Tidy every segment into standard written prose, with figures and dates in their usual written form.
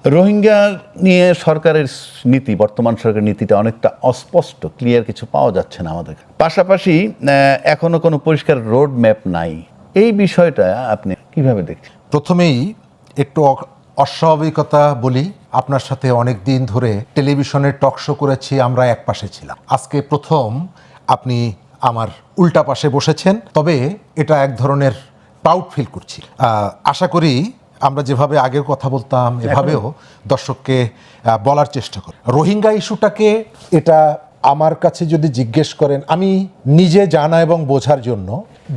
রোহিঙ্গা নিয়ে সরকারের নীতি, বর্তমান সরকারের নীতিটা অনেকটা অস্পষ্ট, ক্লিয়ার কিছু পাওয়া যাচ্ছে না আমাদের। পাশাপাশি এখনো কোনো পরিষ্কার রোড ম্যাপ নাই। এই বিষয়টা আপনি কিভাবে দেখছেন? প্রথমেই একটু অস্বাভাবিকতা বলি, আপনার সাথে অনেক দিন ধরে টেলিভিশনের টক শো করেছি, আমরা এক পাশে ছিলাম। আজকে প্রথম আপনি আমার উল্টা পাশে বসেছেন, তবে এটা এক ধরনের প্রাউড ফিল করছি। আশা করি আমরা যেভাবে আগেও কথা বলতাম এভাবেও দর্শককে বলার চেষ্টা করি। রোহিঙ্গা ইস্যুটাকে, এটা আমার কাছে যদি জিজ্ঞেস করেন, আমি নিজে জানা এবং বোঝার জন্য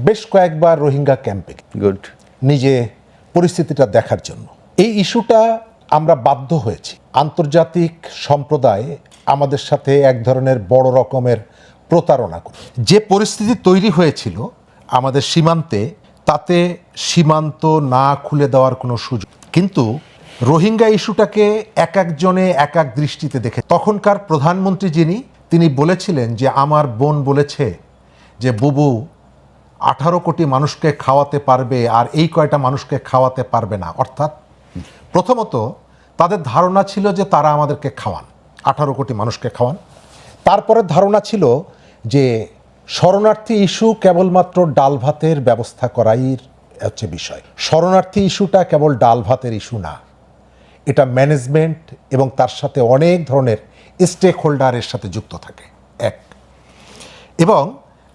বেশ কয়েকবার রোহিঙ্গা ক্যাম্পে গুড নিজে পরিস্থিতিটা দেখার জন্য। এই ইস্যুটা আমরা বাধ্য হয়েছি, আন্তর্জাতিক সম্প্রদায় আমাদের সাথে এক ধরনের বড় রকমের প্রতারণা করে। যে পরিস্থিতি তৈরি হয়েছিল আমাদের সীমান্তে, তাতে সীমান্ত না খুলে দেওয়ার কোনো সুযোগ, কিন্তু রোহিঙ্গা ইস্যুটাকে এক একজনে এক এক দৃষ্টিতে দেখে। তখনকার প্রধানমন্ত্রী তিনি বলেছিলেন যে আমার বোন বলেছে যে বুবু 18 কোটি মানুষকে খাওয়াতে পারবে আর এই কয়টা মানুষকে খাওয়াতে পারবে না। অর্থাৎ প্রথমত তাদের ধারণা ছিল যে তারা আমাদেরকে খাওয়ান, 18 কোটি মানুষকে খাওয়ান। তারপরে ধারণা ছিল যে শরণার্থী ইস্যু কেবলমাত্র ডাল ভাতের ব্যবস্থা করাই হচ্ছে বিষয়। শরণার্থী ইস্যুটা কেবল ডাল ভাতের ইস্যু না, এটা ম্যানেজমেন্ট এবং তার সাথে অনেক ধরনের স্টেক হোল্ডারের সাথে যুক্ত থাকে। এক, এবং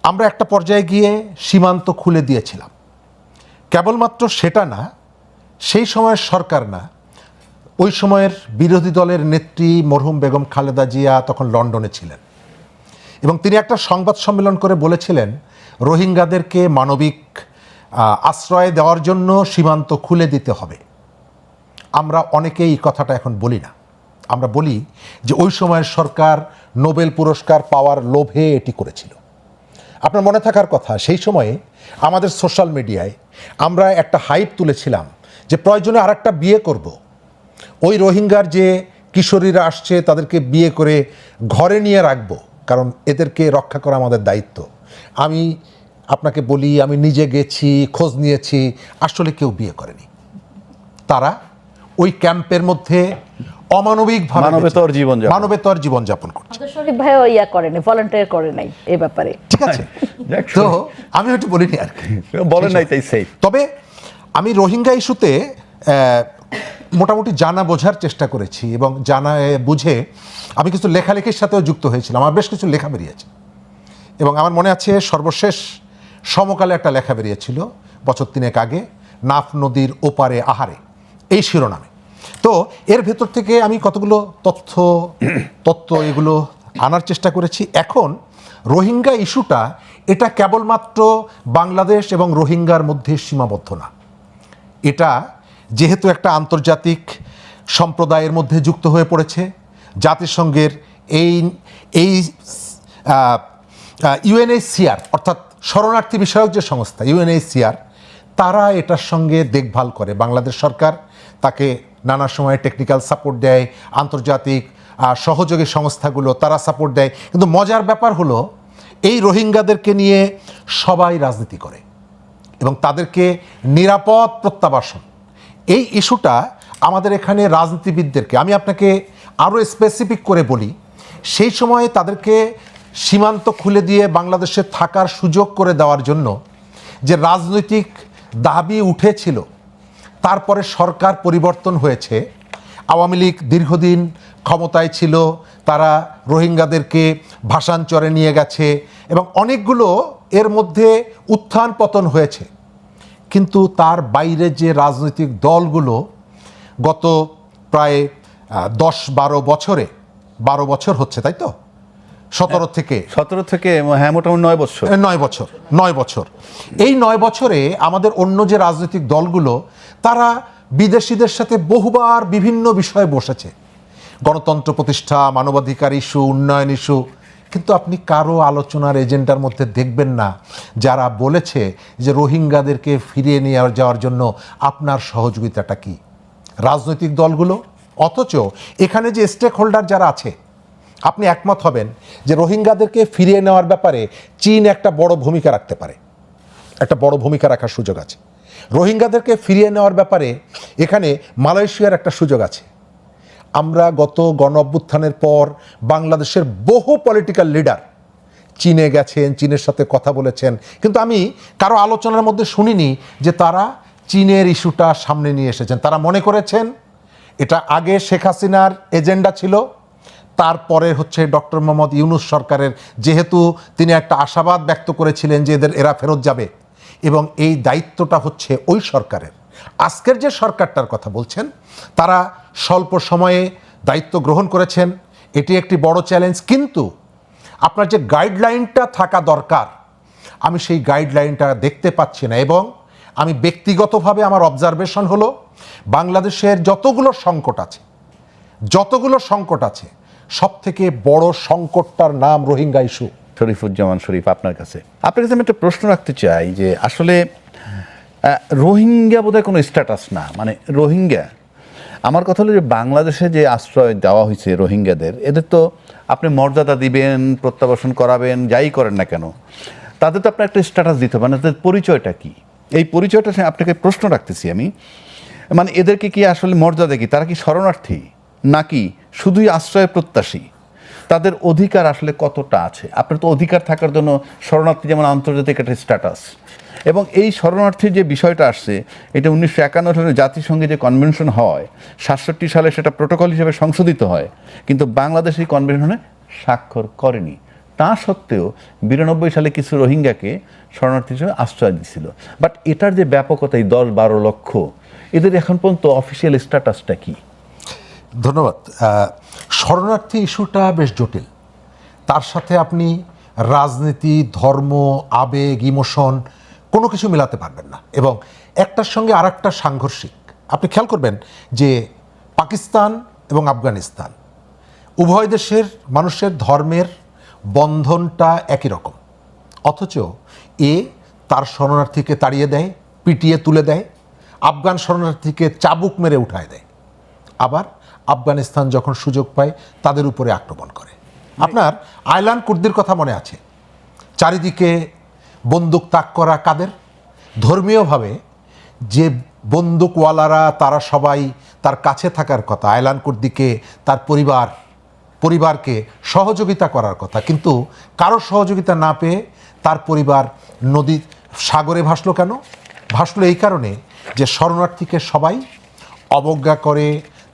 আমরা একটা পর্যায়ে গিয়ে সীমান্ত খুলে দিয়েছিলাম। কেবলমাত্র সেটা না, সেই সময়ের সরকার না, ওই সময়ের বিরোধী দলের নেত্রী মরহুম বেগম খালেদা জিয়া তখন লন্ডনে ছিলেন এবং তিনি একটা সংবাদ সম্মেলন করে বলেছিলেন রোহিঙ্গাদেরকে মানবিক আশ্রয় দেওয়ার জন্য সীমান্ত খুলে দিতে হবে। আমরা অনেকেই এই কথাটা এখন বলি না, আমরা বলি যে ওই সময়ের সরকার নোবেল পুরস্কার পাওয়ার লোভে এটি করেছিল। আপনার মনে থাকার কথা, সেই সময়ে আমাদের সোশ্যাল মিডিয়ায় আমরা একটা হাইপ তুলেছিলাম যে প্রয়োজনে আর একটা বিয়ে করব। ওই রোহিঙ্গার যে কিশোরীরা আসছে তাদেরকে বিয়ে করে ঘরে নিয়ে রাখবো, কারণ এদেরকে রক্ষা করা আমাদের দায়িত্ব। আমি আপনাকে বলি, আমি নিজে গেছি, খোঁজ নিয়েছি, আসলে কেউ বিয়ে করেনি। তারা ওই ক্যাম্পের মধ্যে অমানবিকভাবে মানবেতর জীবনযাপন করছে। শরীফ ভাইও ইয়া করেনি, ভলান্টিয়ার করে নাই এই ব্যাপারে, ঠিক আছে? তো আমি ওইটা বলিনি আর কি, বলেন নাই তাই সেই। তবে আমি রোহিঙ্গা ইস্যুতে মোটামুটি জানা বোঝার চেষ্টা করেছি এবং জানা বুঝে আমি কিছু লেখালেখির সাথেও যুক্ত হয়েছিলাম। আমার বেশ কিছু লেখা বেরিয়েছে এবং আমার মনে আছে সর্বশেষ সমকালে একটা লেখা বেরিয়েছিল বছর 3 আগে, নাফ নদীর ওপারে আহারে, এই শিরোনামে। তো এর ভেতর থেকে আমি কতগুলো তত্ত্ব এগুলো আনার চেষ্টা করেছি। এখন রোহিঙ্গা ইস্যুটা, এটা কেবলমাত্র বাংলাদেশ এবং রোহিঙ্গার মধ্যে সীমাবদ্ধ না, এটা যেহেতু একটা আন্তর্জাতিক সম্প্রদায়ের মধ্যে যুক্ত হয়ে পড়েছে, জাতিসংঘের এই ইউএনএইচসিআর অর্থাৎ শরণার্থী বিষয়ক যে সংস্থা ইউএনএইচসিআর, তারা এটার সঙ্গে দেখভাল করে। বাংলাদেশ সরকার তাকে নানা সময় টেকনিক্যাল সাপোর্ট দেয়, আন্তর্জাতিক সহযোগী সংস্থাগুলো তারা সাপোর্ট দেয়। কিন্তু মজার ব্যাপার হলো এই রোহিঙ্গাদেরকে নিয়ে সবাই রাজনীতি করে এবং তাদেরকে নিরাপদ প্রত্যাবাসন, এই ইস্যুটা আমাদের এখানে রাজনীতিবিদদেরকে, আমি আপনাকে আরও স্পেসিফিক করে বলি, সেই সময়ে তাদেরকে সীমান্ত খুলে দিয়ে বাংলাদেশে থাকার সুযোগ করে দেওয়ার জন্য যে রাজনৈতিক দাবি উঠেছিল, তারপরে সরকার পরিবর্তন হয়েছে, আওয়ামী লীগ দীর্ঘদিন ক্ষমতায় ছিল, তারা রোহিঙ্গাদেরকে ভাসানচরে নিয়ে গেছে এবং অনেকগুলো এর মধ্যে উত্থান পতন হয়েছে। কিন্তু তার বাইরে যে রাজনৈতিক দলগুলো গত প্রায় 10-12 বছরে, 12 বছর হচ্ছে তাই তো, 17 থেকে হ্যাঁ মোটামুটি 9 বছর, এই 9 বছরে আমাদের অন্য যে রাজনৈতিক দলগুলো, তারা বিদেশিদের সাথে বহুবার বিভিন্ন বিষয়ে বসেছে, গণতন্ত্র প্রতিষ্ঠা, মানবাধিকার ইস্যু, উন্নয়ন ইস্যু, কিন্তু আপনি কারো আলোচনার এজেন্ডার মধ্যে দেখবেন না যারা বলেছে যে রোহিঙ্গাদেরকে ফিরিয়ে নিয়ে যাওয়ার জন্য আপনার সহযোগিতাটা কি, রাজনৈতিক দলগুলো। অথচ এখানে যে স্টেক হোল্ডার যারা আছে, আপনি একমত হবেন যে রোহিঙ্গাদেরকে ফিরিয়ে নেওয়ার ব্যাপারে চীন একটা বড় ভূমিকা রাখতে পারে, একটা বড় ভূমিকা রাখার সুযোগ আছে। রোহিঙ্গাদেরকে ফিরিয়ে নেওয়ার ব্যাপারে এখানে মালয়েশিয়ার একটা সুযোগ আছে, আমরা গত গণ অভ্যুত্থানের পর বাংলাদেশের বহু পলিটিক্যাল লিডার চীনে গেছেন, চীনের সাথে কথা বলেছেন, কিন্তু আমি কারো আলোচনার মধ্যে শুনিনি যে তারা চীনের ইস্যুটা সামনে নিয়ে এসেছেন। তারা মনে করেছেন এটা আগে শেখ হাসিনার এজেন্ডা ছিল, তারপরে হচ্ছে ডক্টর মোহাম্মদ ইউনূস সরকারের, যেহেতু তিনি একটা আশাবাদ ব্যক্ত করেছিলেন যে এরা ফেরত যাবে, এবং এই দায়িত্বটা হচ্ছে ওই সরকারের। আজকের যে সরকারটার কথা বলছেন, তারা স্বল্প সময়ে দায়িত্ব গ্রহণ করেছেন, এটি একটি বড় চ্যালেঞ্জ। কিন্তু আপনার যে গাইডলাইনটা থাকা দরকার, আমি সেই গাইডলাইনটা দেখতে পাচ্ছি না। এবং আমি ব্যক্তিগতভাবে আমার অবজারভেশন হলো, বাংলাদেশের যতগুলো সংকট আছে সব থেকে বড় সংকটটার নাম রোহিঙ্গা ইস্যু। শরীফুজ্জামান শরীফ, আপনার কাছে আমি একটা প্রশ্ন রাখতে চাই যে আসলে রোহিঙ্গা বোধহয় কোনো স্ট্যাটাস না, মানে রোহিঙ্গা, আমার কথা হলো যে বাংলাদেশে যে আশ্রয় দেওয়া হয়েছে রোহিঙ্গাদের, এদের তো আপনি মর্যাদা দিবেন, প্রত্যাবাসন করাবেন, যাই করেন না কেন, তাদের তো আপনার একটা স্ট্যাটাস দিতে হবে, মানে তাদের পরিচয়টা কি? এই পরিচয়টা আপনাকে প্রশ্ন রাখতেছি আমি, মানে এদেরকে কি আসলে মর্যাদা কি? তারা কি শরণার্থী নাকি শুধুই আশ্রয় প্রত্যাশী? তাদের অধিকার আসলে কতটা আছে? আপনার তো অধিকার থাকার জন্য শরণার্থী যেমন আন্তর্জাতিক একটা স্ট্যাটাস, এবং এই শরণার্থীর যে বিষয়টা আসছে, এটা 1951 সালে জাতিসংঘে যে কনভেনশন হয়, 67 সালে সেটা প্রোটোকল হিসেবে সংশোধিত হয়, কিন্তু বাংলাদেশ এই কনভেনশনে স্বাক্ষর করেনি। তা সত্ত্বেও 92 সালে কিছু রোহিঙ্গাকে শরণার্থী হিসেবে আশ্রয় দিছিল। বাট এটার যে ব্যাপকতা, এই 10-12 লক্ষ, এদের এখন পর্যন্ত অফিসিয়াল স্ট্যাটাসটা কি? ধন্যবাদ। শরণার্থী ইস্যুটা বেশ জটিল। তার সাথে আপনি রাজনীতি, ধর্ম, আবেগ, ইমোশন কোনো কিছু মেলাতে পারবেন না, এবং একটার সঙ্গে আর একটা সাংঘর্ষিক। আপনি খেয়াল করবেন যে পাকিস্তান এবং আফগানিস্তান উভয় দেশের মানুষের ধর্মের বন্ধনটা একই রকম, অথচ তার শরণার্থীকে তাড়িয়ে দেয়, পিটিয়ে তুলে দেয়, আফগান শরণার্থীকে চাবুক মেরে উঠায় দেয়, আবার আফগানিস্তান যখন সুযোগ পায় তাদের উপরে আক্রমণ করে। আপনার আয়লান কুর্দির কথা মনে আছে, চারিদিকে বন্দুক তাক করা কাদের? ধর্মীয়ভাবে যে বন্দুকওয়ালারা, তারা সবাই তার কাছে থাকার কথা, আয়লান কুর্দিকে তার পরিবারকে সহযোগিতা করার কথা, কিন্তু কারো সহযোগিতা না পেয়ে তার পরিবার সাগরে ভাসলো। কেন ভাসলো? এই কারণে যে শরণার্থীকে সবাই অবজ্ঞা করে,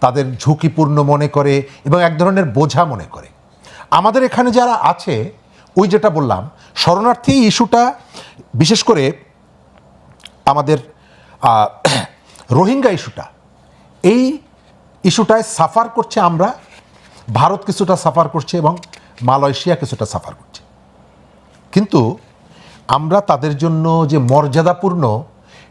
তাদের ঝুঁকিপূর্ণ মনে করে, এবং এক ধরনের বোঝা মনে করে। আমাদের এখানে যারা আছে, ওই যেটা বললাম, শরণার্থী ইস্যুটা, বিশেষ করে আমাদের রোহিঙ্গা ইস্যুটা, এই ইস্যুটায় সাফার করছে আমরা, ভারত কিছুটা সাফার করছে এবং মালয়েশিয়া কিছুটা সাফার করছে। কিন্তু আমরা তাদের জন্য যে মর্যাদাপূর্ণ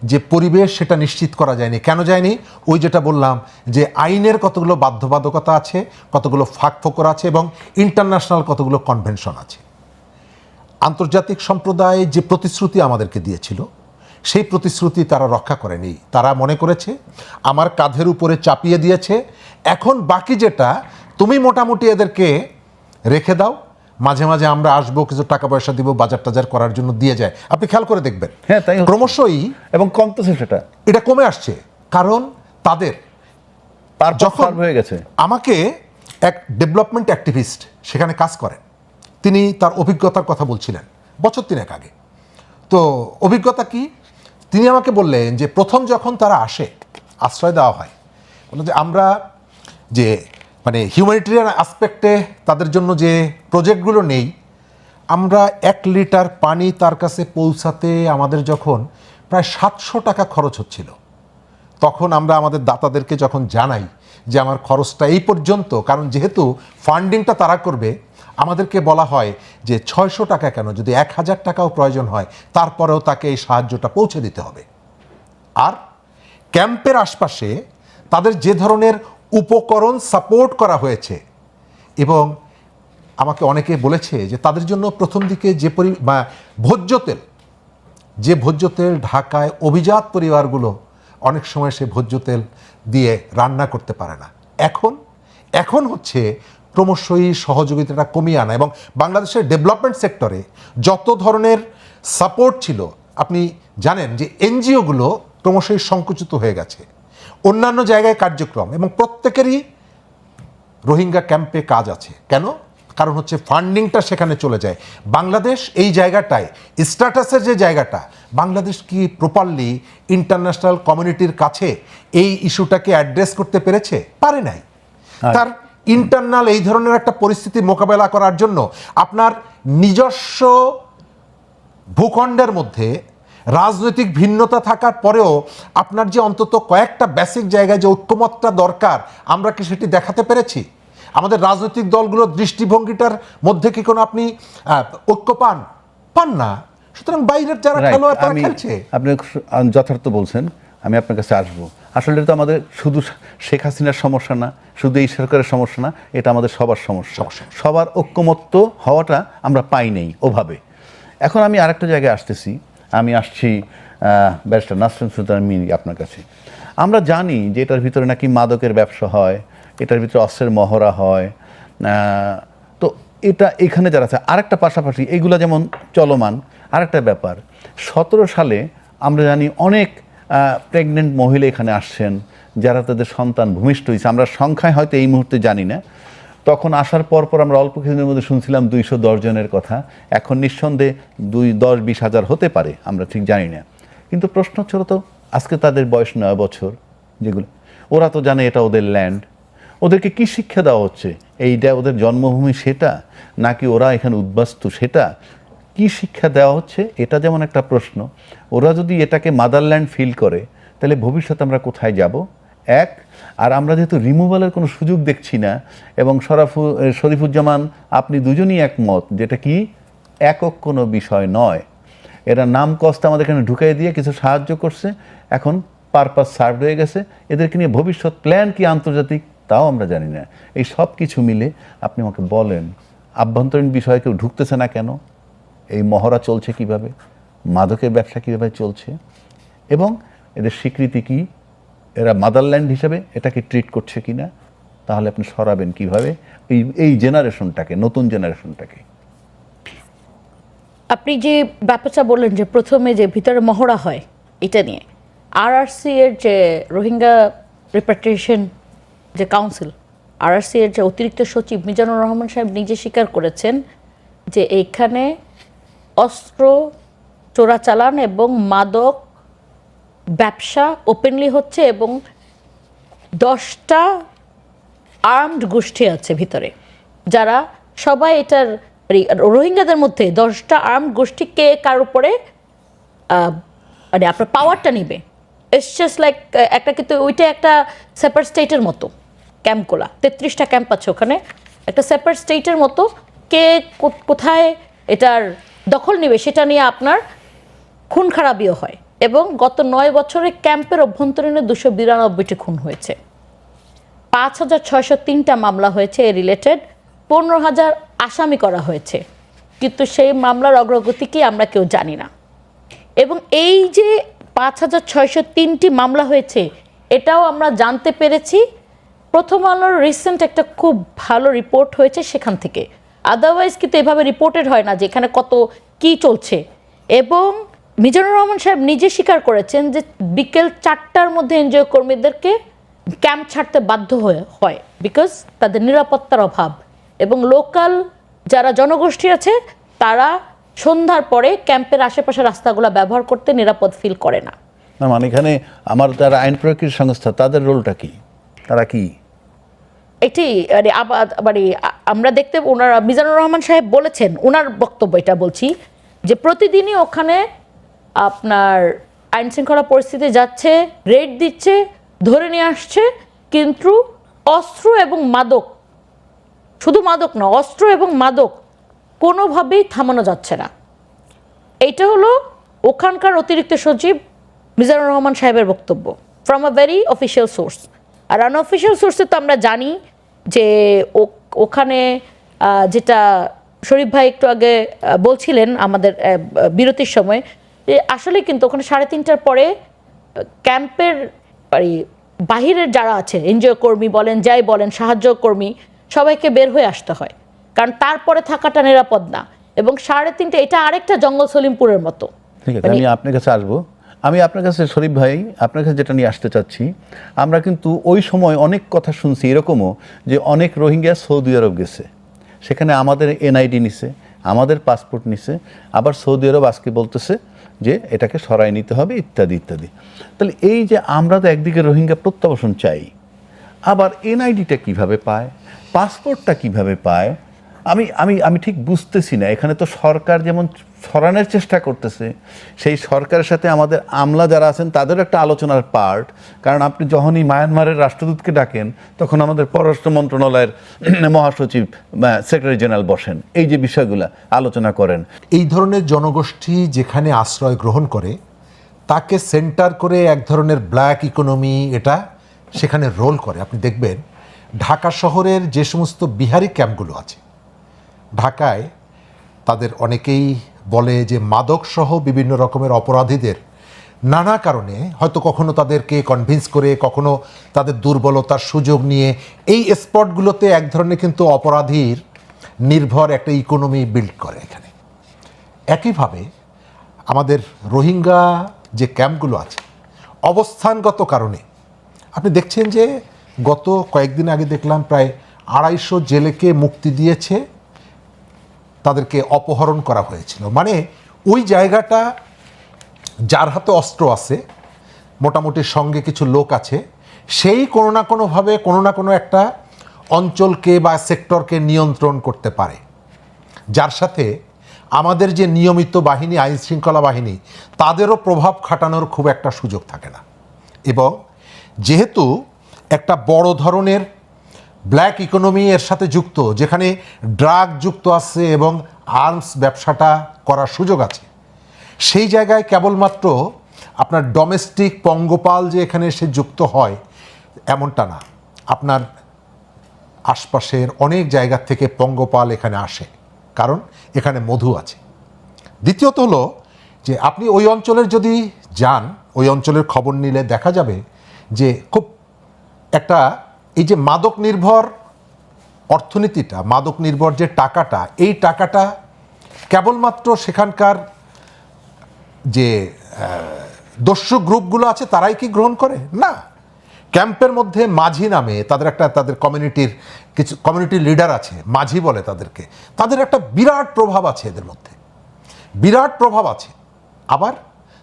যে পরিবেশ, সেটা নিশ্চিত করা যায়নি। কেন যায়নি? ওই যেটা বললাম, যে আইনের কতগুলো বাধ্যবাধকতা আছে, কতগুলো ফাঁকফোকর আছে, এবং ইন্টারন্যাশনাল কতগুলো কনভেনশন আছে। আন্তর্জাতিক সম্প্রদায় যে প্রতিশ্রুতি আমাদেরকে দিয়েছিল, সেই প্রতিশ্রুতি তারা রক্ষা করেনি। তারা মনে করেছে আমার কাঁধের উপরে চাপিয়ে দিয়েছে, এখন বাকি যেটা তুমি মোটামুটি এদেরকে রেখে দাও, মাঝে মাঝে আমরা আসবো, কিছু টাকা পয়সা দিব, বাজার টাজার করার জন্য দিয়ে যায়। আপনি খেয়াল করে দেখবেন, হ্যাঁ, তাই ক্রমশই, এবং কমতেছে, সেটা এটা কমে আসছে। কারণ তাদের যখন হয়ে গেছে। আমাকে এক ডেভেলপমেন্ট অ্যাক্টিভিস্ট সেখানে কাজ করেন, তিনি তার অভিজ্ঞতার কথা বলছিলেন বছর 3 আগে। তো অভিজ্ঞতা কি? তিনি আমাকে বললেন যে প্রথম যখন তারা আসে, আশ্রয় দেওয়া হয়, বলে যে আমরা যে মানে হিউম্যানিটেরিয়ান আসপেক্টে তাদের জন্য যে প্রজেক্টগুলো নেই, আমরা 1 লিটার পানি তার কাছে পৌঁছাতে আমাদের যখন প্রায় 700 টাকা খরচ হচ্ছিল, তখন আমরা আমাদের দাতাদেরকে যখন জানাই যে আমার খরচটা এই পর্যন্ত, কারণ যেহেতু ফান্ডিংটা তারা করবে, আমাদেরকে বলা হয় যে 600 টাকা কেন, যদি 1000 টাকাও প্রয়োজন হয়, তারপরেও তাকে এই সাহায্যটা পৌঁছে দিতে হবে। আর ক্যাম্পের আশপাশে তাদের যে ধরনের উপকরণ সাপোর্ট করা হয়েছে, এবং আমাকে অনেকে বলেছে যে তাদের জন্য প্রথম দিকে যে ভোজ্য তেল ঢাকায় অভিজাত পরিবারগুলো অনেক সময় সে ভোজ্য তেল দিয়ে রান্না করতে পারে না, এখন হচ্ছে ক্রমশই সহযোগিতাটা কমিয়ে আনা। এবং বাংলাদেশের ডেভেলপমেন্ট সেক্টরে যত ধরনের সাপোর্ট ছিল, আপনি জানেন যে এনজিওগুলো ক্রমশই সংকুচিত হয়ে গেছে, অন্যান্য জায়গায় কার্যক্রম, এবং প্রত্যেকেরই রোহিঙ্গা ক্যাম্পে কাজ আছে। কেন? কারণ হচ্ছে ফান্ডিংটা সেখানে চলে যায়। বাংলাদেশ এই জায়গাটায় স্ট্যাটাসের যে জায়গাটা, বাংলাদেশ কি প্রপারলি ইন্টারন্যাশনাল কমিউনিটির কাছে এই ইস্যুটাকে অ্যাড্রেস করতে পেরেছে? পারে নাই। তার ইন্টারনাল এই ধরনের একটা পরিস্থিতি মোকাবেলা করার জন্য আপনার নিজস্ব ভূখণ্ডের মধ্যে রাজনৈতিক ভিন্নতা থাকার পরেও আপনার যে অন্তত কয়েকটা বেসিক জায়গায় যে ঐক্যমতটা দরকার, আমরা কি সেটি দেখাতে পেরেছি? আমাদের রাজনৈতিক দলগুলোর দৃষ্টিভঙ্গিটার মধ্যে কি কোনো আপনি ঐক্য পান না। সুতরাং বাইরের যারা Right. খেলোয়াড় তারা খেলছে। আপনি যথার্থ বলছেন, আমি আপনার কাছে আসবো। আসলে এটা তো আমাদের শুধু শেখ হাসিনার সমস্যা না, শুধু এই সরকারের সমস্যা না, এটা আমাদের সবার সমস্যা। সবার ঐক্যমত্য হওয়াটা আমরা পাই নাই ওভাবে। এখন আমি আরেকটা জায়গায় আসতেছি, আমি আসছি ব্যারিস্টার নাসরিন সুলতানা মীর আপনার কাছে। আমরা জানি যে এটার ভিতরে নাকি মাদকের ব্যবসা হয়, এটার ভিতরে অস্ত্রের মহড়া হয়। তো এটা এখানে যারা আছে, আরেকটা পাশাপাশি এইগুলো যেমন চলমান, আরেকটা ব্যাপার 17 সালে আমরা জানি অনেক প্রেগনেন্ট মহিলা এখানে আসছেন, যারা তাদের সন্তান ভূমিষ্ঠ হয়েছে। আমরা সংখ্যায় হয়তো এই মুহূর্তে জানি না, তখন আসার পর আমরা অল্প কিছুদিনের মধ্যে শুনছিলাম 210 জনের কথা। এখন নিঃসন্দেহে 10-20 হাজার হতে পারে, আমরা ঠিক জানি না। কিন্তু প্রশ্ন ছিল তো, আজকে তাদের বয়স 9 বছর, যেগুলো ওরা তো জানে এটা ওদের ল্যান্ড। ওদেরকে কি শিক্ষা দেওয়া হচ্ছে? এইটা ওদের জন্মভূমি সেটা, নাকি ওরা এখানে উদ্বাস্তু সেটা? কি শিক্ষা দেওয়া হচ্ছে এটা যেমন একটা প্রশ্ন। ওরা যদি এটাকে মাদারল্যান্ড ফিল করে, তাহলে ভবিষ্যতে আমরা কোথায় যাব? এক, আর আমরা যেহেতু রিমুভালের কোনো সুযোগ দেখছি না, এবং শরীফুজ্জামান আপনি দুজনই একমত যেটা কি একক কোনো বিষয় নয়। এরা নাম কষ্ট আমাদের এখানে ঢুকাই দিয়ে কিছু সাহায্য করছে, এখন পারপাস সার্ভ হয়ে গেছে। এদেরকে নিয়ে ভবিষ্যৎ প্ল্যান কি আন্তর্জাতিক, তাও আমরা জানি না। এই সব কিছু মিলে আপনি আমাকে বলেন, আভ্যন্তরীণ বিষয়ে কেউ ঢুকতেছে না কেন? এই মহড়া চলছে কিভাবে? মাদকের ব্যবসা কীভাবে চলছে? এবং এদের স্বীকৃতি কি? এরা মাদারল্যান্ড হিসেবে এটাকে ট্রিট করছে কি না? তাহলে আপনি সরাবেন কিভাবে এই জেনারেশনটাকে, নতুন জেনারেশনটাকে? আপনি যে ব্যাপারটা বললেন যে প্রথমে যে ভিতরে মহড়া হয়, এটা নিয়ে আরআরসি এর যে রোহিঙ্গা রিপ্যাট্রিয়েশন যে কাউন্সিল, আরআরসি এর যে অতিরিক্ত সচিব মিজানুর রহমান সাহেব নিজে স্বীকার করেছেন যে এইখানে অস্ত্র চোরাচালান এবং মাদক ব্যবসা ওপেনলি হচ্ছে, এবং 10টা আর্মড গোষ্ঠী আছে ভিতরে, যারা সবাই এটার রোহিঙ্গাদের মধ্যে 10টা আর্মড গোষ্ঠী কে কার উপরে মানে আপনার পাওয়ারটা নিবে। ইটস জাস্ট লাইক একটা, কিন্তু ওইটা একটা সেপারেট স্টেটের মতো ক্যাম্পগুলা, 33টা ক্যাম্প আছে ওখানে, একটা সেপারেট স্টেটের মতো। কে কোথায় এটার দখল নেবে সেটা নিয়ে আপনার খুন খারাপিও হয়। এবং গত 9 বছরে ক্যাম্পের অভ্যন্তরীণে 292টি খুন হয়েছে, 5603টা মামলা হয়েছে এ রিলেটেড, 15,000 আসামি করা হয়েছে, কিন্তু সেই মামলার অগ্রগতি কি আমরা কেউ জানি না। এবং এই যে 5603টি মামলা হয়েছে, এটাও আমরা জানতে পেরেছি প্রথম আলোর রিসেন্ট একটা খুব ভালো রিপোর্ট হয়েছে সেখান থেকে। আদারওয়াইজ কিন্তু এভাবে রিপোর্টেড হয় না যে এখানে কত কি চলছে। এবং মিজানুর রহমান সাহেব নিজে স্বীকার করেছেন যে বিকেল 4টার মধ্যে এনজিও কর্মীদেরকে ক্যাম্প ছাড়তে বাধ্য হয় বিকজ তাদের নিরাপত্তার অভাব, এবং লোকাল যারা জনগোষ্ঠী আছে তারা সন্ধ্যার পরে ক্যাম্পের আশেপাশে রাস্তাগুলো ব্যবহার করতে নিরাপদ ফিল করে না। মানে এখানে আমার যারা আইন প্রয়োগকারী সংস্থা, তাদের রোলটা কি? তারা কি এটি মানে আমরা দেখতে, ওনারা মিজানুর রহমান সাহেব বলেছেন, ওনার বক্তব্য এটা বলছি, যে প্রতিদিনই ওখানে আপনার আইন শৃঙ্খলা পরিস্থিতি যাচ্ছে, রেড দিচ্ছে, ধরে নিয়ে আসছে, কিন্তু অস্ত্র এবং মাদক, শুধু মাদক না, অস্ত্র এবং মাদক কোনোভাবেই থামানো যাচ্ছে না। এইটা হলো ওখানকার অতিরিক্ত সচিব মিজানুর রহমান সাহেবের বক্তব্য from a very official source. আর আনঅফিসিয়াল সোর্সে তো আমরা জানি যে ওখানে যেটা শরীফ ভাই একটু আগে বলছিলেন আমাদের বিরতির সময়, যে আসলে কিন্তু ওখানে 3:30টার পরে ক্যাম্পের বাহিরের যারা আছে, এনজিও কর্মী বলেন, যাই বলেন, সাহায্য কর্মী, সবাইকে বের হয়ে আসতে হয়, কারণ তারপরে থাকাটা নিরাপদ না। এবং 3:30 এটা আরেকটা জঙ্গল সলিমপুরের মতো। ঠিক আছে, আমি আপনার কাছে আসবো। আমি আপনার কাছে শরীফ ভাই আপনার কাছে যেটা নিয়ে আসতে চাচ্ছি, আমরা কিন্তু ওই সময় অনেক কথা শুনছি এরকমও যে অনেক রোহিঙ্গা সৌদি আরব গেছে, সেখানে আমাদের এনআইডি নিছে, আমাদের পাসপোর্ট নিছে, আবার সৌদি আরব আজকে বলতেছে যে এটাকে সরাই নিতে হবে ইত্যাদি ইত্যাদি। তাহলে এই যে আমরা তো একদিকে রোহিঙ্গা প্রত্যাবাসন চাই, আবার এনআইডিটা কিভাবে পায়, পাসপোর্টটা কিভাবে পায়, আমি আমি আমি ঠিক বুঝতেছি না। এখানে তো সরকার যেমন সরানোর চেষ্টা করতেছে, সেই সরকারের সাথে আমাদের আমলা যারা আছেন তাদেরও একটা আলোচনার পার্ট। কারণ আপনি যখনই মায়ানমারের রাষ্ট্রদূতকে ডাকেন তখন আমাদের পররাষ্ট্র মন্ত্রণালয়ের মহাসচিব সেক্রেটারি জেনারেল বসেন, এই যে বিষয়গুলো আলোচনা করেন। এই ধরনের জনগোষ্ঠী যেখানে আশ্রয় গ্রহণ করে তাকে সেন্টার করে এক ধরনের ব্ল্যাক ইকোনমি এটা সেখানে রোল করে। আপনি দেখবেন ঢাকা শহরের যে সমস্ত বিহারি ক্যাম্পগুলো আছে, ঢাকায় তাদের অনেকেই বলে যে মাদক সহ বিভিন্ন রকমের অপরাধীদের নানা কারণে হয়তো কখনো তাদেরকে কনভিন্স করে, কখনো তাদের দুর্বলতার সুযোগ নিয়ে এই স্পটগুলোতে এক ধরনের কিন্তু অপরাধীর নির্ভর একটা ইকোনমি বিল্ড করে এখানে। একইভাবে আমাদের রোহিঙ্গা যে ক্যাম্পগুলো আছে অবস্থানগত কারণে আপনি দেখছেন যে গত কয়েকদিন আগে দেখলাম প্রায় 250 জেলেকে মুক্তি দিয়েছে, তাদেরকে অপহরণ করা হয়েছিল। মানে ওই জায়গাটা যার হাতে অস্ত্র আছে, মোটামুটি সঙ্গে কিছু লোক আছে, সেই কোনো না কোনোভাবে কোনো না কোনো একটা অঞ্চলকে বা সেক্টরকে নিয়ন্ত্রণ করতে পারে, যার সাথে আমাদের যে নিয়মিত বাহিনী, আইন শৃঙ্খলা বাহিনী, তাদেরও প্রভাব খাটানোর খুব একটা সুযোগ থাকে না। এবং যেহেতু একটা বড় ধরনের ব্ল্যাক ইকোনমি এর সাথে যুক্ত, যেখানে ড্রাগ যুক্ত আছে এবং আর্মস ব্যবসাটা করার সুযোগ আছে, সেই জায়গায় কেবলমাত্র আপনার ডোমেস্টিক পঙ্গপাল যে এখানে এসে যুক্ত হয় এমনটা না, আপনার আশপাশের অনেক জায়গা থেকে পঙ্গপাল এখানে আসে, কারণ এখানে মধু আছে। দ্বিতীয়ত হলো যে আপনি ওই অঞ্চলের যদি যান, ওই অঞ্চলের খবর নিলে দেখা যাবে যে খুব একটা এই যে মাদক নির্ভর অর্থনীতিটা, মাদক নির্ভর যে টাকাটা, এই টাকাটা কেবলমাত্র সেখানকার যে দস্যু গ্রুপগুলো আছে তারাই কি গ্রহণ করে? না, ক্যাম্পের মধ্যে মাঝি নামে তাদের কমিউনিটির কিছু কমিউনিটি লিডার আছে, মাঝি বলে তাদেরকে, তাদের একটা বিরাট প্রভাব আছে, এদের মধ্যে বিরাট প্রভাব আছে। আবার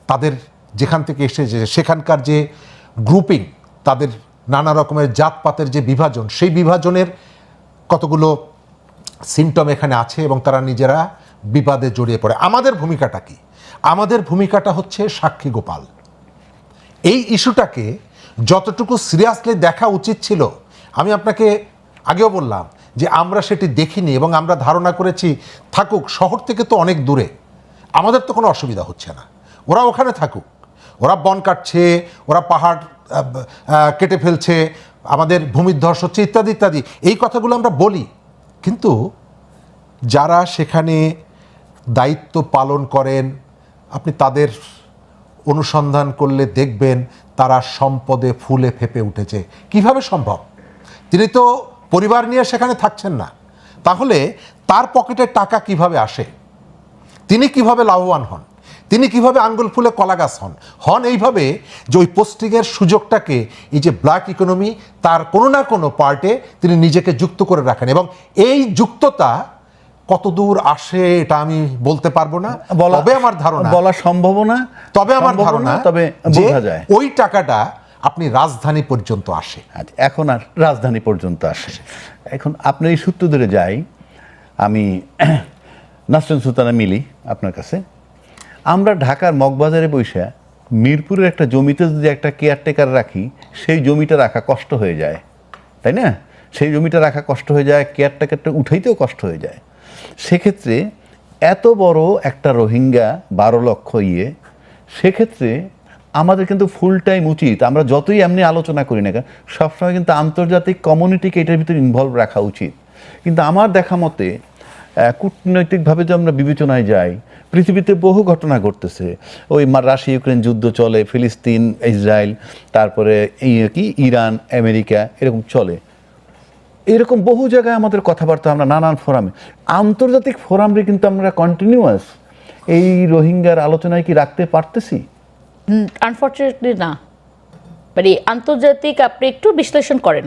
তাদের যেখান থেকে এসেছে সেখানকার যে গ্রুপিং, তাদের নানা রকমের জাতপাতের যে বিভাজন, সেই বিভাজনের কতগুলো সিমটম এখানে আছে এবং তারা নিজেরা বিবাদে জড়িয়ে পড়ে। আমাদের ভূমিকাটা কি? আমাদের ভূমিকাটা হচ্ছে সাক্ষী গোপাল। এই ইস্যুটাকে যতটুকু সিরিয়াসলি দেখা উচিত ছিল, আমি আপনাকে আগেও বললাম যে আমরা সেটি দেখিনি এবং আমরা ধারণা করেছি থাকুক, শহর থেকে তো অনেক দূরে, আমাদের তো কোনো অসুবিধা হচ্ছে না, ওরা ওখানে থাকুক, ওরা বন কাটছে, ওরা পাহাড় কেটে ফেলছে, আমাদের ভূমিধ্বস হচ্ছে ইত্যাদি ইত্যাদি, এই কথাগুলো আমরা বলি। কিন্তু যারা সেখানে দায়িত্ব পালন করেন, আপনি তাদের অনুসন্ধান করলে দেখবেন তারা সম্পদে ফুলে ফেপে উঠেছে। কিভাবে সম্ভব? তিনি তো পরিবার নিয়ে সেখানে থাকছেন না, তাহলে তার পকেটে টাকা কিভাবে আসে? তিনি কিভাবে লাভবান হন? তিনি কিভাবে আঙ্গুল ফুলে কলাগাছ হন এইভাবে যে ওই পোস্টিংয়ের সুযোগটাকে এই যে ব্ল্যাক ইকোনমি তার কোনো না কোনো পার্টে তিনি নিজেকে যুক্ত করে রাখেন। এবং এই যুক্ততা কতদূর আসে এটা আমি বলতে পারবো না, তবে আমার ধারণা, বলা সম্ভব না, তবে আমার ধারণা, তবে বোঝা যায় ওই টাকাটা আপনি রাজধানী পর্যন্ত আসে। এখন আর রাজধানী পর্যন্ত আসে। এখন আপনার এই সূত্র ধরে যাই, আমি নাসরিন সুলতানা মিলি আপনার কাছে। আমরা ঢাকার মগবাজারে বৈশা মিরপুরের একটা জমিতে যদি একটা কেয়ারটেকার রাখি, সেই জমিটা রাখা কষ্ট হয়ে যায়, তাই না? সেই জমিটা রাখা কষ্ট হয়ে যায়, কেয়ারটেকারটা উঠাইতেও কষ্ট হয়ে যায়। সেক্ষেত্রে এত বড় একটা রোহিঙ্গা 12 লক্ষ সেক্ষেত্রে আমাদের কিন্তু ফুল টাইম উচিত, আমরা যতই এমনি আলোচনা করি না কেন, সবসময় কিন্তু আন্তর্জাতিক কমিউনিটিকে এটার ভিতরে ইনভলভ রাখা উচিত। কিন্তু আমার দেখা মতে কূটনৈতিকভাবে যে আমরা বিবেচনায় যাই, পৃথিবীতে বহু ঘটনা ঘটতেছে। ওই রাশিয়া ইউক্রেন যুদ্ধ চলে, ফিলিস্তিন ইসরায়েল, তারপরে ইরান আমেরিকা, এরকম চলে। এরকম বহু জায়গায় আমাদের কথাবার্তা, আমরা নানান ফোরামে, আন্তর্জাতিক ফোরামে কিন্তু আমরা কন্টিনিউয়াস এই রোহিঙ্গার আলোচনায় কি রাখতে পারতেছি? আনফর্চুনেটলি না। মানে আন্তর্জাতিক আপনি একটু বিশ্লেষণ করেন,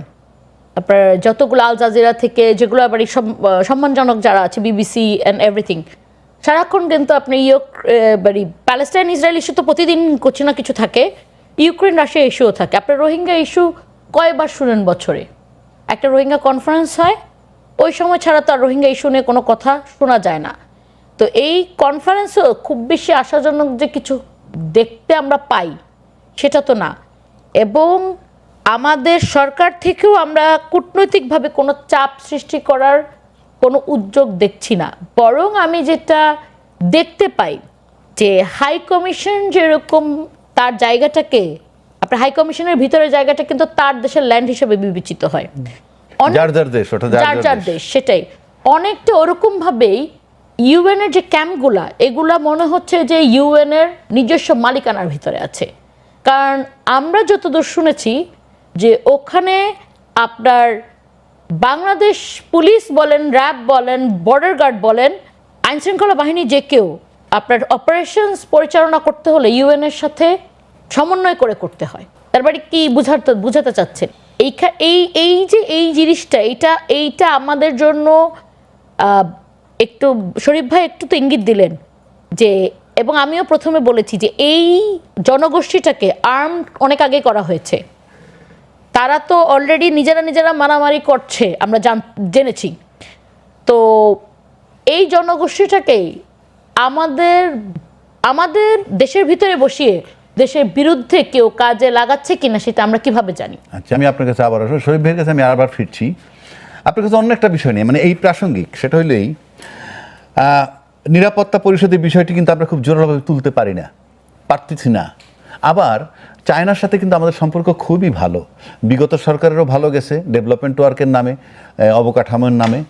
আপনার যতগুলো আল জাজিরা থেকে যেগুলো আবার সম্মানজনক যারা আছে, বিবিসি অ্যান্ড এভরিথিং, সারাক্ষণ কিন্তু আপনি মানে প্যালেস্টাইন ইসরায়েল ইস্যু তো প্রতিদিন কিছু না কিছু থাকে, ইউক্রেন রাশিয়া ইস্যুও থাকে। আপনার রোহিঙ্গা ইস্যু কয়বার শুনেন বছরে? একটা রোহিঙ্গা কনফারেন্স হয়, ওই সময় ছাড়া তো আর রোহিঙ্গা ইস্যু নিয়ে কোনো কথা শোনা যায় না। তো এই কনফারেন্সও খুব বেশি আশাজনক যে কিছু দেখতে আমরা পাই সেটা তো না। এবং আমাদের সরকার থেকেও আমরা কূটনৈতিকভাবে কোনো চাপ সৃষ্টি করার কোনো উদ্যোগ দেখছি না। বরং আমি যেটা দেখতে পাই যে হাই কমিশন যেরকম তার জায়গাটাকে, আপনার হাই কমিশনের ভিতরের জায়গাটা কিন্তু তার দেশের ল্যান্ড হিসেবে বিবেচিত হয়, যার যার দেশ, ওটা যার যার দেশ, সেটাই অনেকটা ওরকম ভাবেই ইউএন এর যে ক্যাম্পগুলা, এগুলা মনে হচ্ছে যে ইউএন এর নিজস্ব মালিকানার ভিতরে আছে। কারণ আমরা যতদূর শুনেছি যে ওখানে আপনার বাংলাদেশ পুলিশ বলেন, র্যাব বলেন, বর্ডার গার্ড বলেন, আইনশৃঙ্খলা বাহিনী যে কেউ আপনার অপারেশনস পরিচালনা করতে হলে ইউএন এর সাথে সমন্বয় করে করতে হয়। তার মানে কি বুঝাতে চাচ্ছেন? এই যে এই জিনিসটা, এইটা আমাদের জন্য একটু শরীফ ভাই একটু তো ইঙ্গিত দিলেন যে, এবং আমিও প্রথমে বলেছি যে এই জনগোষ্ঠীটাকে আর্ম অনেক আগে করা হয়েছে। তারা তো অলরেডি নিজেরা মারামারি করছে, আমরা জেনেছি। তো এই জনগোষ্ঠীটাকেই আমাদের দেশের ভিতরে বসিয়ে দেশের বিরুদ্ধে কেউ কাজে লাগাচ্ছে কিনা সেটা আমরা কিভাবে জানি? আচ্ছা, আমি আপনার কাছে আবার আসবো, শরীফ ভাইয়ের কাছে আমি আবার ফিরছি। আপনার কাছে অন্য একটা বিষয় নিয়ে, মানে এই প্রাসঙ্গিক, সেটা হইলেই নিরাপত্তা পরিষদের বিষয়টি কিন্তু আমরা খুব জোরালোভাবে তুলতে পারতেছি না। আবার চায়নার সাথে কিন্তু আমাদের সম্পর্ক খুবই ভালো, বিগত সরকারেরও ভালো গেছে ডেভেলপমেন্ট ওয়ার্কের নামে, অবকাঠামোর নামে।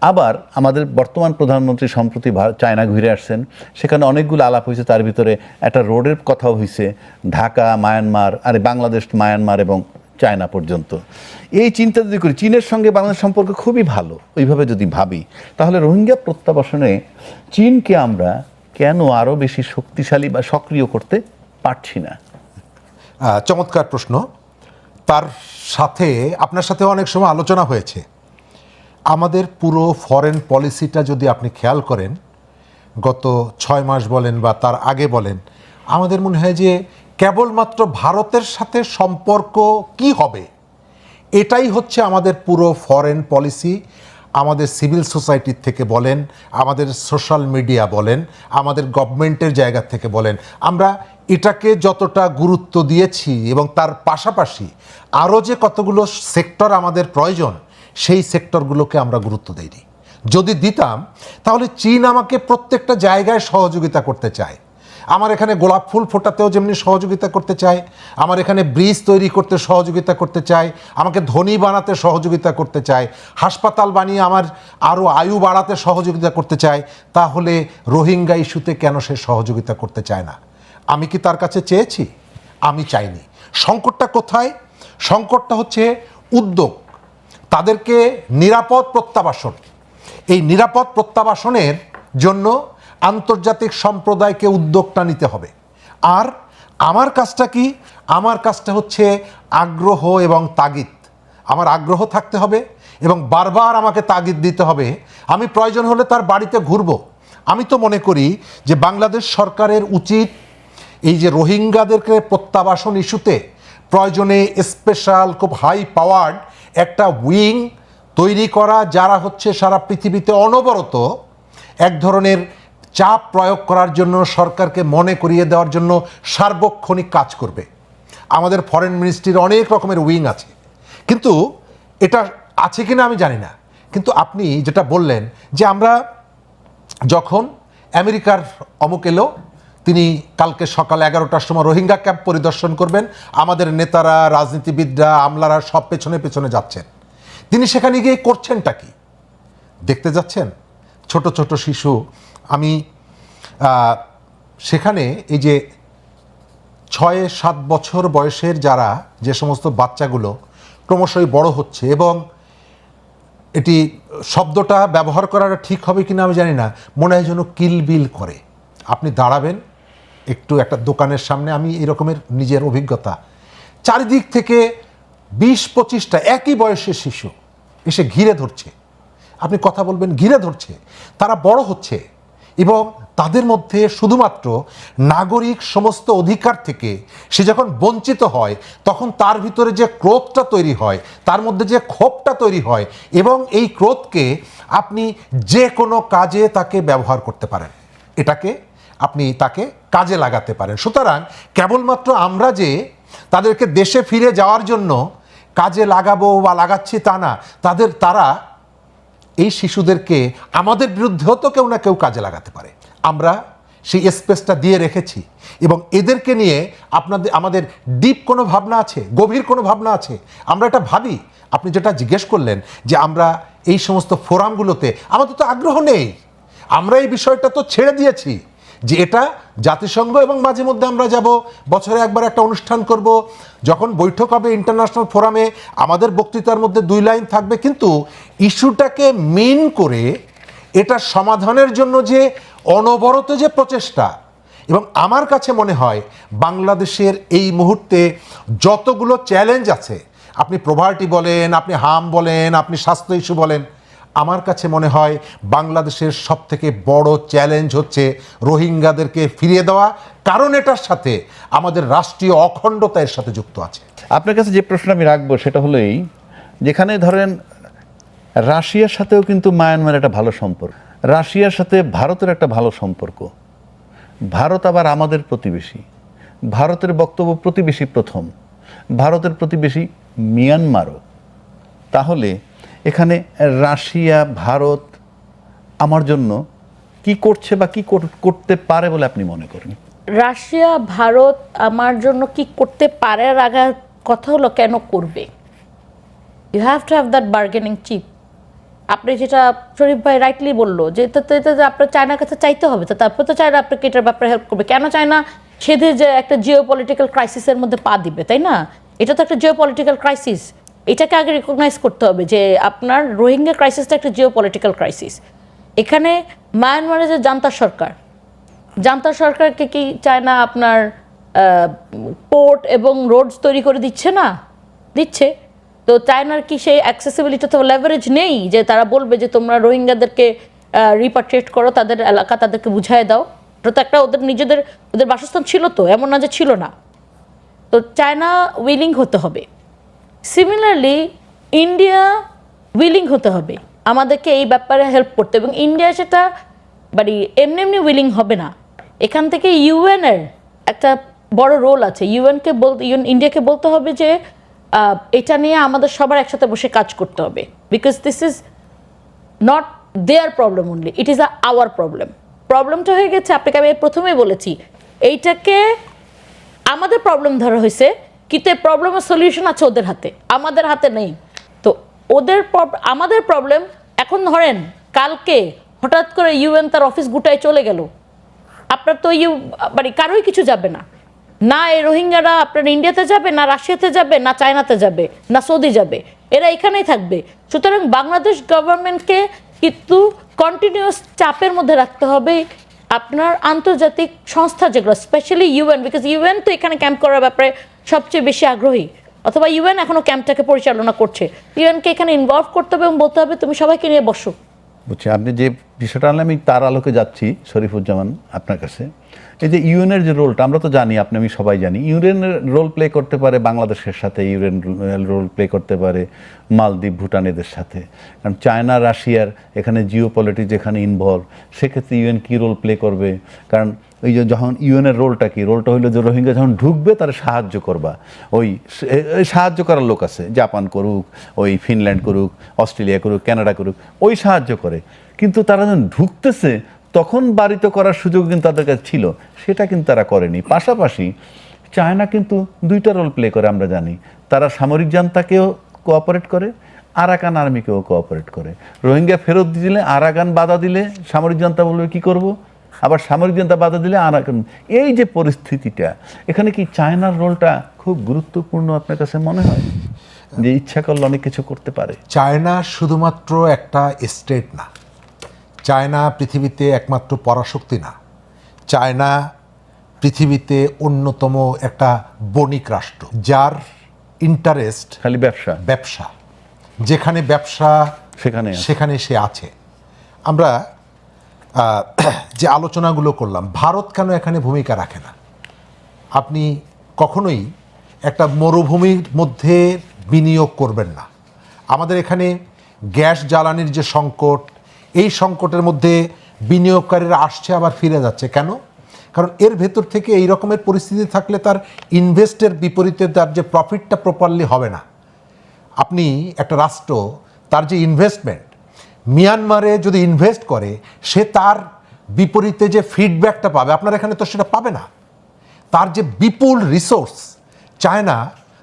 আবার আমাদের বর্তমান প্রধানমন্ত্রী সম্প্রতি চায়না ঘুরে আসছেন, সেখানে অনেকগুলো আলাপ হয়েছে, তার ভিতরে একটা রোডের কথাও হয়েছে, ঢাকা মায়ানমার, বাংলাদেশ মায়ানমার এবং চায়না পর্যন্ত। এই চিন্তা যদি করি, চীনের সঙ্গে বাংলাদেশ সম্পর্ক খুবই ভালো, ওইভাবে যদি ভাবি, তাহলে রোহিঙ্গা প্রত্যাবাসনে চীনকে আমরা কেন আরও বেশি শক্তিশালী বা সক্রিয় করতে পারছি না? চমৎকার প্রশ্ন। তার সাথে আপনার সাথে অনেক সময় আলোচনা হয়েছে। আমাদের পুরো ফরেন পলিসিটা যদি আপনি খেয়াল করেন, গত 6 মাস বলেন বা তার আগে বলেন, আমাদের মনে হয় যে কেবলমাত্র ভারতের সাথে সম্পর্ক কি হবে, এটাই হচ্ছে আমাদের পুরো ফরেন পলিসি। আমাদের সিভিল সোসাইটির থেকে বলেন, আমাদের সোশ্যাল মিডিয়া বলেন, আমাদের গভর্নমেন্টের জায়গা থেকে বলেন, আমরা এটাকে যতটা গুরুত্ব দিয়েছি এবং তার পাশাপাশি আরও যে কতগুলো সেক্টর আমাদের প্রয়োজন, সেই সেক্টরগুলোকে আমরা গুরুত্ব দিইনি। যদি দিতাম তাহলে চীন আমাকে প্রত্যেকটা জায়গায় সহযোগিতা করতে চায়। আমার এখানে গোলাপ ফুল ফোটাতেও যেমনি সহযোগিতা করতে চায়, আমার এখানে ব্রিজ তৈরি করতে সহযোগিতা করতে চায়, আমাকে ধনী বানাতে সহযোগিতা করতে চায়, হাসপাতাল বানিয়ে আমার আরও আয়ু বাড়াতে সহযোগিতা করতে চায়। তাহলে রোহিঙ্গা ইস্যুতে কেন সে সহযোগিতা করতে চায় না? আমি কি তার কাছে চেয়েছি? আমি চাইনি। সংকটটা কোথায়? সংকটটা হচ্ছে উদ্যোগ, তাদেরকে নিরাপদ প্রত্যাবাসন। এই নিরাপদ প্রত্যাবাসনের জন্য আন্তর্জাতিক সম্প্রদায়কে উদ্যোগটা নিতে হবে। আর আমার কাজটা কি? আমার কাজটা হচ্ছে আগ্রহ এবং তাগিদ। আমার আগ্রহ থাকতে হবে এবং বারবার আমাকে তাগিদ দিতে হবে। আমি প্রয়োজন হলে তার বাড়িতে ঘুরব। আমি তো মনে করি যে বাংলাদেশ সরকারের উচিত এই যে রোহিঙ্গাদেরকে প্রত্যাবাসন ইস্যুতে প্রয়োজনে স্পেশাল খুব হাই পাওয়ার্ড একটা উইং তৈরি করা, যারা হচ্ছে সারা পৃথিবীতে অনবরত এক ধরনের চাপ প্রয়োগ করার জন্য, সরকারকে মনে করিয়ে দেওয়ার জন্য সার্বক্ষণিক কাজ করবে। আমাদের ফরেন মিনিস্ট্রির অনেক রকমের উইং আছে, কিন্তু এটা আছে কিনা আমি জানি না। কিন্তু আপনি যেটা বললেন যে আমরা যখন আমেরিকার অমুক এলো, তিনি কালকে সকাল 11টার সময় রোহিঙ্গা ক্যাম্প পরিদর্শন করবেন, আমাদের নেতারা, রাজনীতিবিদরা, আমলারা সব পেছনে পেছনে যাচ্ছেন। তিনি সেখানে গিয়ে করছেনটা কি? দেখতে যাচ্ছেন ছোট ছোট শিশু। আমি সেখানে এই যে 6-7 বছর বয়সের যারা, যে সমস্ত বাচ্চাগুলো ক্রমশই বড় হচ্ছে, এবং এটি শব্দটা ব্যবহার করাটা ঠিক হবে কিনা আমি জানি না, মনে হয় যেন কিলবিল করে। আপনি দাঁড়াবেন, একটু একটা দোকানের সামনে, আমি এরকমের নিজের অভিজ্ঞতা, চারিদিক থেকে 20-25টা একই বয়সের শিশু এসে ঘিরে ধরছে। আপনি কথা বলবেন, ঘিরে ধরছে। তারা বড় হচ্ছে এবং তাদের মধ্যে শুধুমাত্র নাগরিক সমস্ত অধিকার থেকে সে যখন বঞ্চিত হয় তখন তার ভিতরে যে ক্রোধটা তৈরি হয়, তার মধ্যে যে ক্ষোভটা তৈরি হয়, এবং এই ক্রোধকে আপনি যে কোনো কাজে তাকে ব্যবহার করতে পারেন, এটাকে আপনি তাকে কাজে লাগাতে পারেন। সুতরাং কেবলমাত্র আমরা যে তাদেরকে দেশে ফিরে যাওয়ার জন্য কাজে লাগাবো বা লাগাচ্ছি তা না, তারা এই শিশুদেরকে আমাদের বিরুদ্ধেও তো কেউ না কেউ কাজে লাগাতে পারে। আমরা সেই স্পেসটা দিয়ে রেখেছি এবং এদেরকে নিয়ে আমাদের ডিপ কোনো ভাবনা আছে, গভীর কোনো ভাবনা আছে, আমরা এটা ভাবি। আপনি যেটা জিজ্ঞেস করলেন যে আমরা এই সমস্ত ফোরামগুলোতে, আমাদের তো আগ্রহ নেই, আমরা এই বিষয়টা তো ছেড়ে দিয়েছি যে এটা জাতিসংঘ, এবং মাঝে মধ্যে আমরা যাব, বছরে একবার একটা অনুষ্ঠান করব, যখন বৈঠক হবে ইন্টারন্যাশনাল ফোরামে আমাদের বক্তৃতার মধ্যে 2 লাইন থাকবে, কিন্তু ইস্যুটাকে মেন করে এটা সমাধানের জন্য যে অনবরত যে প্রচেষ্টা, এবং আমার কাছে মনে হয় বাংলাদেশের এই মুহূর্তে যতগুলো চ্যালেঞ্জ আছে, আপনি প্রভার্টি বলেন, আপনি হাম বলেন, আপনি স্বাস্থ্য ইস্যু বলেন, আমার কাছে মনে হয় বাংলাদেশের সবথেকে বড় চ্যালেঞ্জ হচ্ছে রোহিঙ্গাদেরকে ফিরিয়ে দেওয়া, কারণ এটার সাথে আমাদের রাষ্ট্রীয় অখণ্ডতা এর সাথে যুক্ত আছে। আপনার কাছে যে প্রশ্ন আমি রাখবো সেটা হলো এই, যেখানে ধরেন রাশিয়ার সাথেও কিন্তু মায়ানমার একটা ভালো সম্পর্ক, রাশিয়ার সাথে ভারতের একটা ভালো সম্পর্ক, ভারত আবার আমাদের প্রতিবেশী, ভারতের বক্তব্য প্রতিবেশী প্রথম, ভারতের প্রতিবেশী মিয়ানমারও। তাহলে এখানে রাশিয়া ভারত আমার জন্য কি করছে বা কি করতে পারে বলে আপনি মনে করেন? রাশিয়া ভারত আমার জন্য কি করতে পারে, আগার কথা হলো কেন করবে। You have to have that bargaining chip. আপনি যেটা শরীফ ভাই রাইটলি বললো যে আপনার চায়নার কাছে চাইতে হবে, তো তারপর তো চায়না আপনাকে এটার ব্যাপারে হেল্প করবে। কেন চায়না সেধে যে একটা জিও পলিটিক্যাল ক্রাইসিসের মধ্যে পা দিবে, তাই না? এটা তো একটা জিও পলিটিক্যাল ক্রাইসিস, এটাকে আগে রিকগনাইজ করতে হবে যে আপনার রোহিঙ্গা ক্রাইসিসটা একটা জিও পলিটিক্যাল ক্রাইসিস। এখানে মায়ানমারের যে জান্তা সরকারকে কি চায়না আপনার পোর্ট এবং রোডস তৈরি করে দিচ্ছে না? দিচ্ছে। তো চায়নার কি সেই অ্যাক্সেসিবিলিটি অথবা লেভারেজ নেই যে তারা বলবে যে তোমরা রোহিঙ্গাদেরকে রিপাট্রিয়েট করো, তাদের এলাকা তাদেরকে বুঝায় দাও? ওটা তো একটা ওদের বাসস্থান ছিল, তো এমন না যে ছিল না। তো চায়না উইলিং হতে হবে। সিমিলারলি ইন্ডিয়া উইলিং হতে হবে আমাদেরকে এই ব্যাপারে হেল্প করতে, এবং ইন্ডিয়া সেটা এমনি উইলিং হবে না। এখান থেকে ইউএনের একটা বড় রোল আছে। ইন্ডিয়াকে বলতে হবে যে এটা নিয়ে আমাদের সবার একসাথে বসে কাজ করতে হবে, because this is not their problem only, it is our problem. প্রবলেমটা হয়ে গেছে, আপনাকে আমি প্রথমেই বলেছি, এইটাকে আমাদের প্রবলেম ধরা হয়েছে, কিন্তু এই প্রবলেমের সলিউশন আছে ওদের হাতে, আমাদের হাতে নেই। তো আমাদের প্রবলেম এখন ধরেন কালকে হঠাৎ করে ইউএন তার অফিস গুটায় চলে গেল, আপনার তো কারোই কিছু যাবে না, না এই রোহিঙ্গারা আপনার ইন্ডিয়াতে যাবে, না রাশিয়াতে যাবে, না চায়নাতে যাবে, না সৌদি যাবে, এরা এখানেই থাকবে। সুতরাং বাংলাদেশ গভর্নমেন্টকে কিন্তু কন্টিনিউয়াস চাপের মধ্যে রাখতে হবে আপনার আন্তর্জাতিক সংস্থা যেগুলো, স্পেশালি ইউএন, বিকজ ইউএন তো এখানে ক্যাম্প করার ব্যাপারে সবচেয়ে বেশি আগ্রহী, অথবা ইউএন এখনো ক্যাম্পটাকে পরিচালনা করছে। ইউএনকে এখানে ইনভলভ করতে হবে এবং বলতে হবে তুমি সবাইকে নিয়ে বসো। বুঝছি, আপনি যে বিষয়টা আনলে আমি তার আলোকে যাচ্ছি শরীফুজ্জামান আপনার কাছে। এই যে ইউএনের যে রোলটা আমরা তো জানি, আমি সবাই জানি, ইউএনের রোল প্লে করতে পারে বাংলাদেশের সাথে, ইউএন রোল প্লে করতে পারে মালদ্বীপ ভুটান এদের সাথে, কারণ চায়না রাশিয়ার এখানে জিও পলিটিক্স যেখানে ইনভলভ, সেক্ষেত্রে ইউএন কী রোল প্লে করবে? কারণ ওই যে যখন ইউএনের রোলটা কি, রোলটা হইলো যে রোহিঙ্গা যখন ঢুকবে তারা সাহায্য করবা, ওই সাহায্য করার লোক আছে, জাপান করুক, ওই ফিনল্যান্ড করুক, অস্ট্রেলিয়া করুক, কানাডা করুক, ওই সাহায্য করে। কিন্তু তারা যখন ঢুকতেছে তখন বাড়িতে করার সুযোগ কিন্তু তাদের কাছে ছিল, সেটা কিন্তু তারা করেনি। পাশাপাশি চায়না কিন্তু 2টা রোল প্লে করে আমরা জানি, তারা সামরিক জান্তাকেও কোঅপারেট করে, আরাকান আর্মিকেও কোঅপারেট করে। রোহিঙ্গা ফেরত দিলে আরাকান বাধা দিলে সামরিক জান্তা বলবে কি করব, আবার সামরিক জান্তা বাধা দিলে আরাকান। এই যে পরিস্থিতিটা, এখানে কি চায়নার রোলটা খুব গুরুত্বপূর্ণ আপনার কাছে মনে হয়, যে ইচ্ছা করলে অনেক কিছু করতে পারে? চায়না শুধুমাত্র একটা স্টেট না, চায়না পৃথিবীতে একমাত্র পরাশক্তি না, চায়না পৃথিবীতে অন্যতম একটা বণিক রাষ্ট্র, যার ইন্টারেস্ট খালি ব্যবসা ব্যবসা, যেখানে ব্যবসা সেখানে আছে। সেখানে সে আছে। আমরা যে আলোচনাগুলো করলাম, ভারত কেন এখানে ভূমিকা রাখে না? আপনি কখনোই একটা মরুভূমির মধ্যে বিনিয়োগ করবেন না। আমাদের এখানে গ্যাস জ্বালানির যে সংকট, এই সংকটের মধ্যে বিনিয়োগকারীরা আসছে আবার ফিরে যাচ্ছে কেন? কারণ এর ভেতর থেকে এই রকমের পরিস্থিতি থাকলে তার ইনভেস্টের বিপরীতে তার যে প্রফিটটা প্রপারলি হবে না। আপনি একটা রাষ্ট্র তার যে ইনভেস্টমেন্ট, মিয়ানমারে যদি ইনভেস্ট করে, সে তার বিপরীতে যে ফিডব্যাকটা পাবে, আপনার এখানে তো সেটা পাবে না। তার যে বিপুল রিসোর্স, চায়না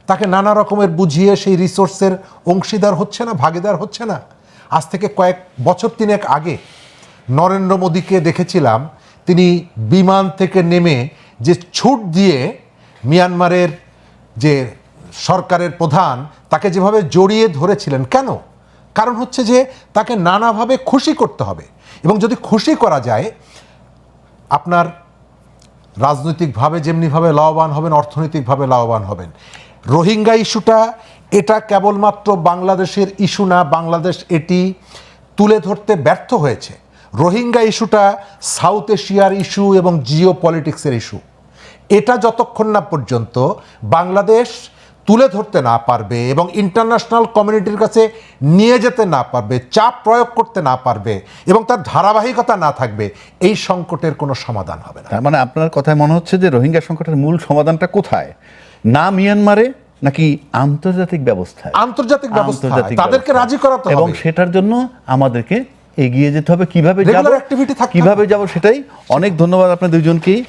তাকে নানা রকমের বুঝিয়ে সেই রিসোর্সের অংশীদার হচ্ছে না, ভাগীদার হচ্ছে না। আজ থেকে কয়েক বছর তিনেক আগে নরেন্দ্র মোদীকে দেখেছিলাম, তিনি বিমান থেকে নেমে যে ছুট দিয়ে মিয়ানমারের যে সরকারের প্রধান তাকে যেভাবে জড়িয়ে ধরেছিলেন, কেন? কারণ হচ্ছে যে তাকে নানাভাবে খুশি করতে হবে, এবং যদি খুশি করা যায়, আপনার রাজনৈতিকভাবে যেমনিভাবে লাভবান হবেন, অর্থনৈতিকভাবে লাভবান হবেন। রোহিঙ্গা ইস্যুটা এটা কেবলমাত্র বাংলাদেশের ইস্যু না, বাংলাদেশ এটি তুলে ধরতে ব্যর্থ হয়েছে। রোহিঙ্গা ইস্যুটা সাউথ এশিয়ার ইস্যু এবং জিও পলিটিক্সের ইস্যু। এটা যতক্ষণ না পর্যন্ত বাংলাদেশ তুলে ধরতে না পারবে এবং ইন্টারন্যাশনাল কমিউনিটির কাছে নিয়ে যেতে না পারবে, চাপ প্রয়োগ করতে না পারবে এবং তার ধারাবাহিকতা না থাকবে, এই সংকটের কোনো সমাধান হবে না। তার মানে আপনার কথায় মনে হচ্ছে যে রোহিঙ্গা সংকটের মূল সমাধানটা কোথায়? না মিয়ানমারে, নাকি আন্তর্জাতিক ব্যবস্থায়? আন্তর্জাতিক ব্যবস্থা, আন্তর্জাতিক তাদেরকে ব্যবস্থা। রাজি করাতে এবং হবে। সেটার জন্য আমাদেরকে এগিয়ে যেতে হবে। কিভাবে যাব, Regular activity থাকতে হবে। কিভাবে যাব সেটাই। অনেক ধন্যবাদ আপনাদের দুজনকেই।